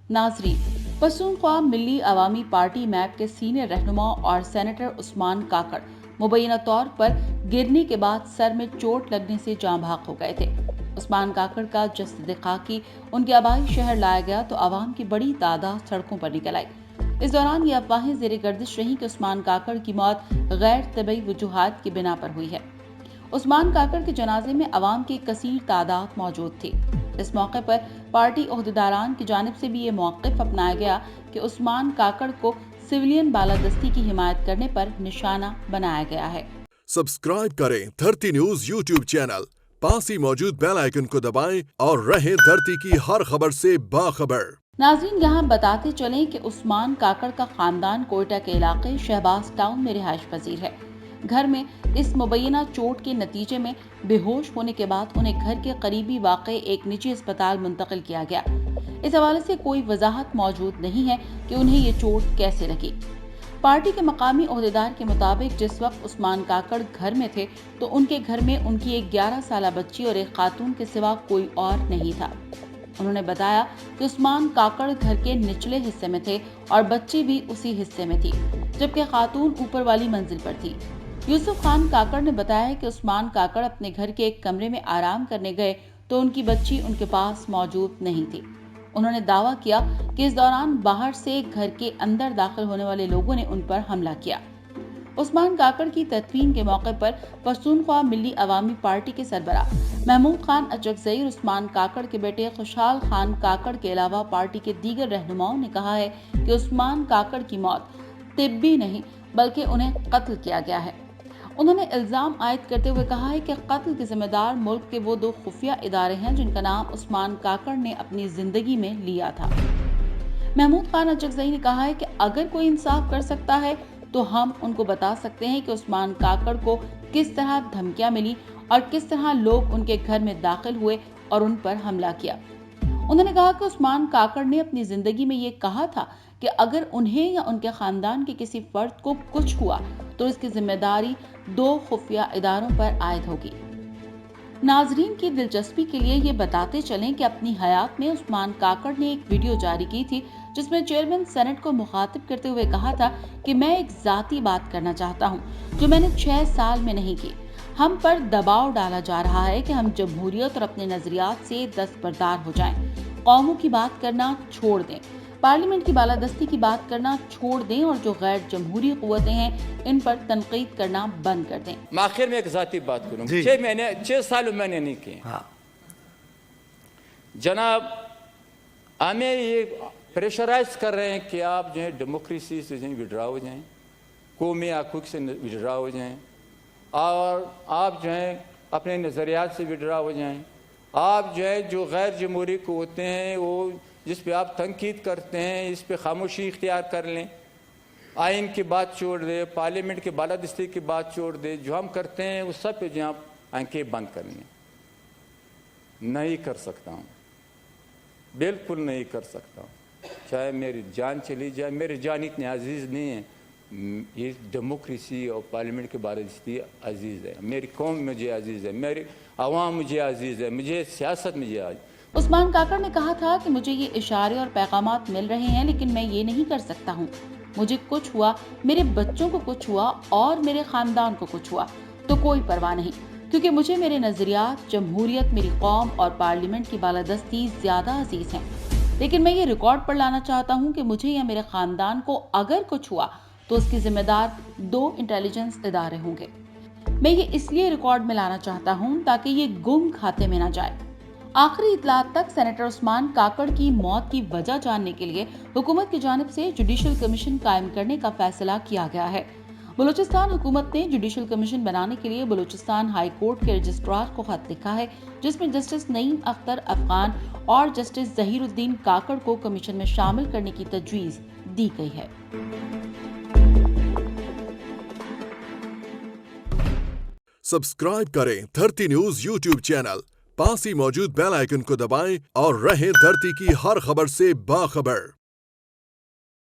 नाजरीन, पख्तूनख्वा मिल्ली अवामी party map के सीनियर रहनुमा और सेनेटर उस्मान काकड़ मुबैना तौर पर गिरने के बाद सर में चोट लगने से जाँ भाग हो गए थे। उस्मान काकड़ का जस्द खाकी उनके आबाई शहर लाया गया तो आवाम की बड़ी तादाद सड़कों पर निकल आई। इस दौरान ये अफवाहें ज़ेरे गर्दिश रहीं कि उस्मान काकड़ की मौत गैर तबई वजूहात की बिना पर हुई है। उस्मान काकड़ के जनाजे में अवाम की कसीर तादाद मौजूद थी। इस मौके पर पार्टी ओहदेदारान की जानिब से भी ये मौक़िफ़ अपनाया गया कि उस्मान काकड़ को सिविलियन बालादस्ती की हिमायत करने पर निशाना बनाया गया है। सब्सक्राइब करें धरती न्यूज़ यूट्यूब चैनल, पास ही मौजूद बेल आइकन को दबाएं और रहें धरती की हर खबर से बाखबर। नाज़रीन, यहाँ बताते चलें कि उस्मान काकड़ का खानदान कोयटा के इलाके शहबाज टाउन में रिहाइश पजीर है। घर में इस मुबैना चोट के नतीजे में बेहोश होने के बाद उन्हें घर के करीबी वाक़े एक निजी अस्पताल मुंतकिल किया गया। इस हवाले से कोई वजाहत मौजूद नहीं है कि उन्हें ये चोट कैसे लगी। पार्टी के मकामी ओहदेदार के मुताबिक जिस वक्त उस्मान काकड़ घर में थे तो उनके घर में उनकी एक 11 साला बच्ची और एक खातून के सिवा कोई और नहीं था। उन्होंने बताया कि उस्मान काकड़ घर के निचले हिस्से में थे और बच्ची भी उसी हिस्से में थी, जबकि खातून ऊपर वाली मंजिल पर थी। यूसुफ खान काकड़ ने बताया कि उस्मान काकड़ अपने घर के एक कमरे में आराम करने गए तो उनकी बच्ची उनके पास मौजूद नहीं थी। उन्होंने दावा किया कि इस दौरान बाहर से घर के अंदर दाखिल होने वाले लोगों ने उन पर हमला किया। उस्मान काकड़ की तदफीन के मौके पर पख्तूनख्वा मिल्ली अवामी पार्टी के सरबराह महमूद खान अचकज़ई और उस्मान काकड़ के बेटे खुशहाल खान काकड़ के अलावा पार्टी के दीगर रहनुमाओं ने कहा है कि उस्मान काकड़ की मौत तिब्बी नहीं बल्कि उन्हें कत्ल किया गया है। उन्होंने इल्जाम आयद करते हुए कहा है कि कत्ल के जिम्मेदार मुल्क के वो 2 खुफिया इदारे हैं जिनका नाम उस्मान काकड़ ने अपनी जिंदगी में लिया था। महमूद खान अचकज़ई ने कहा है कि अगर कोई इंसाफ कर सकता है तो हम उनको बता सकते हैं कि उस्मान काकड़ को किस तरह धमकियां मिली और किस तरह लोग उनके घर में दाखिल हुए और उन पर हमला किया। उन्होंने कहा कि उस्मान काकड़ ने अपनी जिंदगी में ये कहा था कि अगर उन्हें या उनके खानदान के किसी फर्द को कुछ हुआ तो इसकी जिम्मेदारी 2 खुफिया इदारों पर आयद होगी। नाजरीन की दिलचस्पी के लिए ये बताते चलें कि अपनी हयात में उस्मान काकड़ ने एक वीडियो जारी की थी जिसमें चेयरमैन सेनेट को मुखातिब करते हुए कहा था कि मैं एक जाती बात करना चाहता हूं जो मैंने 6 साल में नहीं की। हम पर दबाव डाला जा रहा है कि हम जमहूरियत और अपने नजरियात से दस्तबरदार हो जाएं, कौमों की बात करना छोड़ दें, पार्लियामेंट की बालादस्ती की बात करना छोड़ दें और जो गैर जमहूरी कुव्वतें हैं इन पर तनकीद करना बंद कर दें। मैं आखिर में एक जाती बात करूँ, 6 साल मैंने नहीं किए। जनाब, हमें ये प्रेशराइज कर रहे हैं कि आप जो है डेमोक्रेसी से विड्रा हो जाएं, कौमी हकूक़ से विड्रा हो जाएं और आप जो है अपने नज़रियात से विड्रा हो जाएं। आप जो है जो गैर जमहूरी कुव्वतें हैं वो जिस पे आप तनकीद करते हैं इस पे खामोशी इख्तियार कर लें, आइन की बात छोड़ दे, पार्लियामेंट की बालादस्ती की बात छोड़ दे, जो हम करते हैं उस सब पे जो आप आंखें बंद कर लें। नहीं कर सकता हूँ, बिल्कुल नहीं कर सकता हूँ, चाहे मेरी जान चली जाए। मेरी जान इतनी अजीज़ नहीं है, ये डेमोक्रेसी और पार्लियामेंट की बालादस्ती अजीज़ है, मेरी कौम मुझे अजीज़ है, मेरी आवाम मुझे अजीज़ है, मुझे सियासत मुझे अजीज़। उस्मान काकड़ ने कहा था कि मुझे ये इशारे और पैगामात मिल रहे हैं लेकिन मैं ये नहीं कर सकता हूँ। मुझे कुछ हुआ, मेरे बच्चों को कुछ हुआ और मेरे खानदान को कुछ हुआ तो कोई परवाह नहीं, क्योंकि मुझे मेरे नजरियात, जमहूरियत, मेरी कौम और पार्लियामेंट की बालादस्ती ज्यादा अजीज हैं। लेकिन मैं ये रिकॉर्ड पर लाना चाहता हूँ कि मुझे या मेरे खानदान को अगर कुछ हुआ तो उसकी जिम्मेदार 2 इंटेलिजेंस इदारे होंगे। मैं ये इसलिए रिकॉर्ड में लाना चाहता हूँ ताकि ये गुम खाते में न जाए। आखिरी इतलात तक सेनेटर उस्मान काकड़ की मौत की वजह जानने के लिए हुकूमत की जानिब से जुडिशल कमीशन कायम करने का फैसला किया गया है। बलूचिस्तान हुकूमत ने जुडिशल कमीशन बनाने के लिए बलूचिस्तान हाई कोर्ट के रजिस्ट्रार को खत लिखा है जिसमें जस्टिस नईम अख्तर अफगान और जस्टिस जहीरुद्दीन काकड़ को कमीशन में शामिल करने की तजवीज़ दी गई है। सब्सक्राइब करें धरती न्यूज़ यूट्यूब चैनल, पास ही मौजूद बेल आइकन को दबाएं और रहें धरती की हर खबर से बाखबर।